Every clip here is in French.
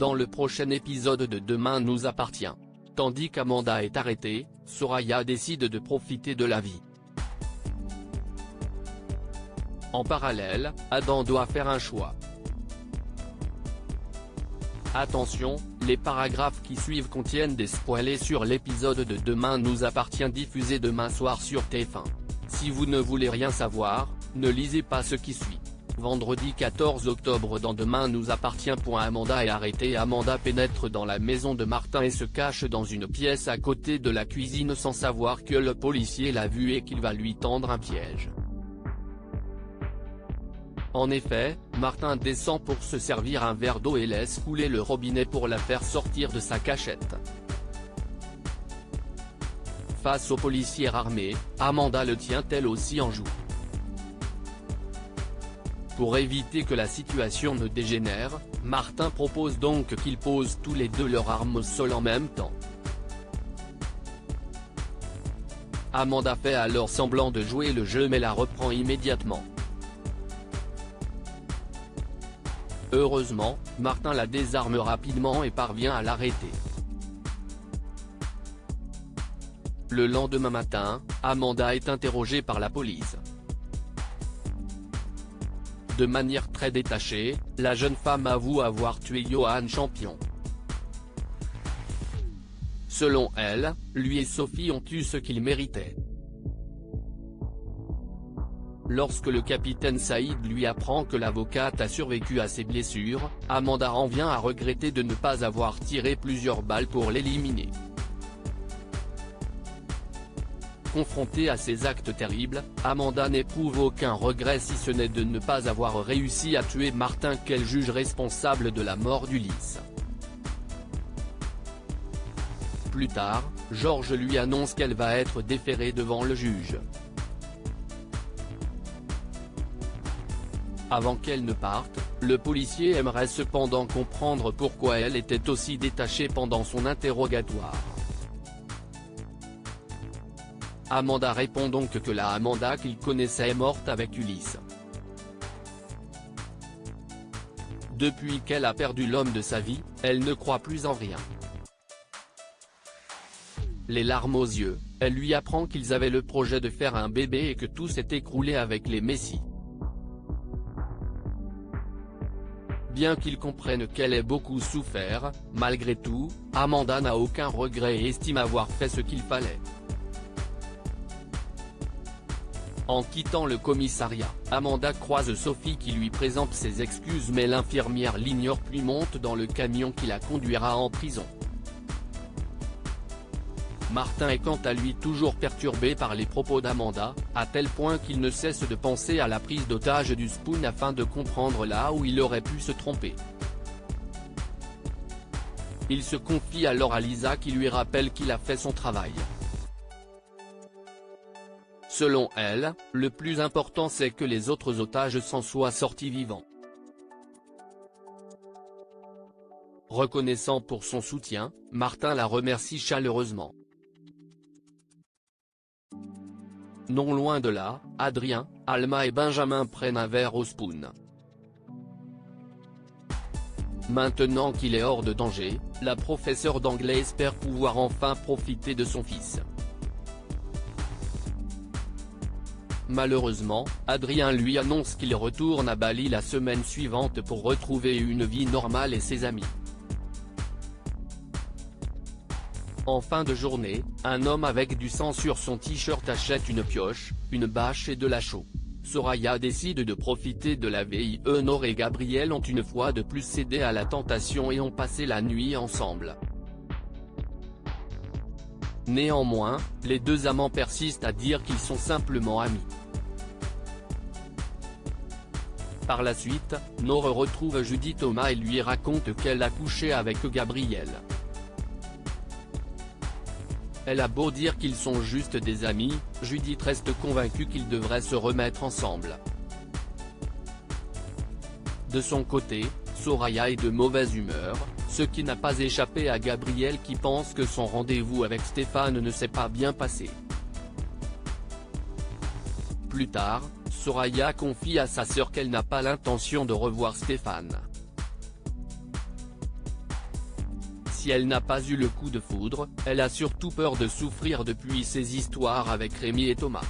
dans le prochain épisode de Demain nous appartient. Tandis qu'Amanda est arrêtée, Soraya décide de profiter de la vie. En parallèle, Adam doit faire un choix. Attention, les paragraphes qui suivent contiennent des spoilers sur l'épisode de Demain nous appartient diffusé demain soir sur TF1. Si vous ne voulez rien savoir, ne lisez pas ce qui suit. Vendredi 14 octobre dans Demain nous appartient. Amanda est arrêtée. Amanda pénètre dans la maison de Martin et se cache dans une pièce à côté de la cuisine sans savoir que le policier l'a vue et qu'il va lui tendre un piège. En effet, Martin descend pour se servir un verre d'eau et laisse couler le robinet pour la faire sortir de sa cachette. Face au policier armé, Amanda le tient elle aussi en joue. Pour éviter que la situation ne dégénère, Martin propose donc qu'ils posent tous les deux leurs armes au sol en même temps. Amanda fait alors semblant de jouer le jeu mais la reprend immédiatement. Heureusement, Martin la désarme rapidement et parvient à l'arrêter. Le lendemain matin, Amanda est interrogée par la police. De manière très détachée, la jeune femme avoue avoir tué Johan Champion. Selon elle, lui et Sophie ont eu ce qu'ils méritaient. Lorsque le capitaine Saïd lui apprend que l'avocate a survécu à ses blessures, Amanda en vient à regretter de ne pas avoir tiré plusieurs balles pour l'éliminer. Confrontée à ces actes terribles, Amanda n'éprouve aucun regret si ce n'est de ne pas avoir réussi à tuer Martin qu'elle juge responsable de la mort d'Ulysse. Plus tard, Georges lui annonce qu'elle va être déférée devant le juge. Avant qu'elle ne parte, le policier aimerait cependant comprendre pourquoi elle était aussi détachée pendant son interrogatoire. Amanda répond donc que la Amanda qu'il connaissait est morte avec Ulysse. Depuis qu'elle a perdu l'homme de sa vie, elle ne croit plus en rien. Les larmes aux yeux, elle lui apprend qu'ils avaient le projet de faire un bébé et que tout s'est écroulé avec les Messi. Bien qu'ils comprennent qu'elle ait beaucoup souffert, malgré tout, Amanda n'a aucun regret et estime avoir fait ce qu'il fallait. En quittant le commissariat, Amanda croise Sophie qui lui présente ses excuses mais l'infirmière l'ignore puis monte dans le camion qui la conduira en prison. Martin est quant à lui toujours perturbé par les propos d'Amanda, à tel point qu'il ne cesse de penser à la prise d'otage du Spoon afin de comprendre là où il aurait pu se tromper. Il se confie alors à Lisa qui lui rappelle qu'il a fait son travail. Selon elle, le plus important c'est que les autres otages s'en soient sortis vivants. Reconnaissant pour son soutien, Martin la remercie chaleureusement. Non loin de là, Adrien, Alma et Benjamin prennent un verre au Spoon. Maintenant qu'il est hors de danger, la professeure d'anglais espère pouvoir enfin profiter de son fils. Malheureusement, Adrien lui annonce qu'il retourne à Bali la semaine suivante pour retrouver une vie normale et ses amis. En fin de journée, un homme avec du sang sur son t-shirt achète une pioche, une bâche et de la chaux. Soraya décide de profiter de la veille. Honor et Gabriel ont une fois de plus cédé à la tentation et ont passé la nuit ensemble. Néanmoins, les deux amants persistent à dire qu'ils sont simplement amis. Par la suite, Nore retrouve Judy Thomas et lui raconte qu'elle a couché avec Gabriel. Elle a beau dire qu'ils sont juste des amis, Judith reste convaincue qu'ils devraient se remettre ensemble. De son côté, Soraya est de mauvaise humeur, ce qui n'a pas échappé à Gabriel qui pense que son rendez-vous avec Stéphane ne s'est pas bien passé. Plus tard, Soraya confie à sa sœur qu'elle n'a pas l'intention de revoir Stéphane. si elle n'a pas eu le coup de foudre, elle a surtout peur de souffrir depuis ses histoires avec Rémi et Thomas.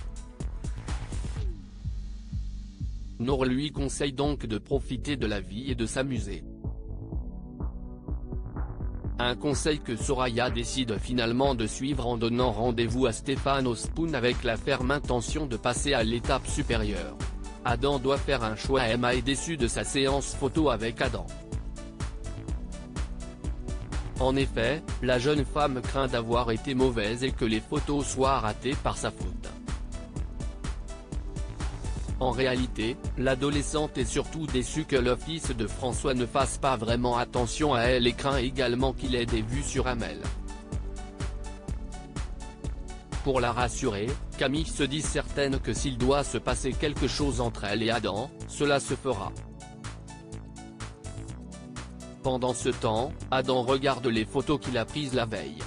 Nour lui conseille donc de profiter de la vie et de s'amuser. Un conseil que Soraya décide finalement de suivre en donnant rendez-vous à Stéphane au Spoon avec la ferme intention de passer à l'étape supérieure. Adam doit faire un choix. Emma est déçue de sa séance photo avec Adam. En effet, la jeune femme craint d'avoir été mauvaise et que les photos soient ratées par sa faute. En réalité, l'adolescente est surtout déçue que le fils de François ne fasse pas vraiment attention à elle et craint également qu'il ait des vues sur Amel. Pour la rassurer, Camille se dit certaine que s'il doit se passer quelque chose entre elle et Adam, cela se fera. Pendant ce temps, Adam regarde les photos qu'il a prises la veille.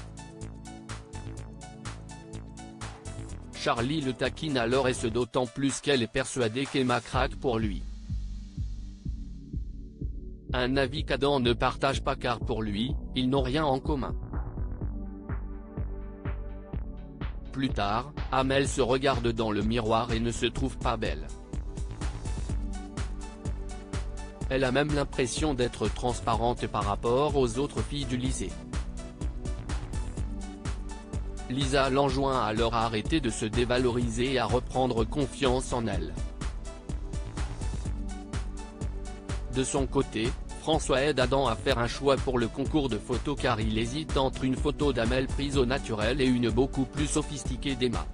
Charlie le taquine alors et ce d'autant plus qu'elle est persuadée qu'Emma craque pour lui. Un avis qu'Adam ne partage pas car pour lui, ils n'ont rien en commun. Plus tard, Amel se regarde dans le miroir et ne se trouve pas belle. Elle a même l'impression d'être transparente par rapport aux autres filles du lycée. Lisa l'enjoint alors à arrêter de se dévaloriser et à reprendre confiance en elle. De son côté, François aide Adam à faire un choix pour le concours de photos car il hésite entre une photo d'Amel prise au naturel et une beaucoup plus sophistiquée d'Emma.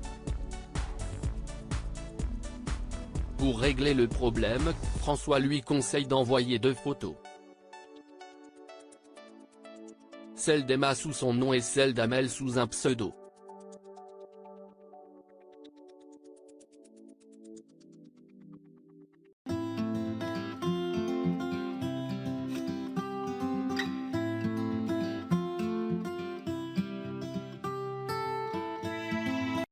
Pour régler le problème, François lui conseille d'envoyer 2 photos. Celle d'Emma sous son nom et celle d'Amel sous un pseudo.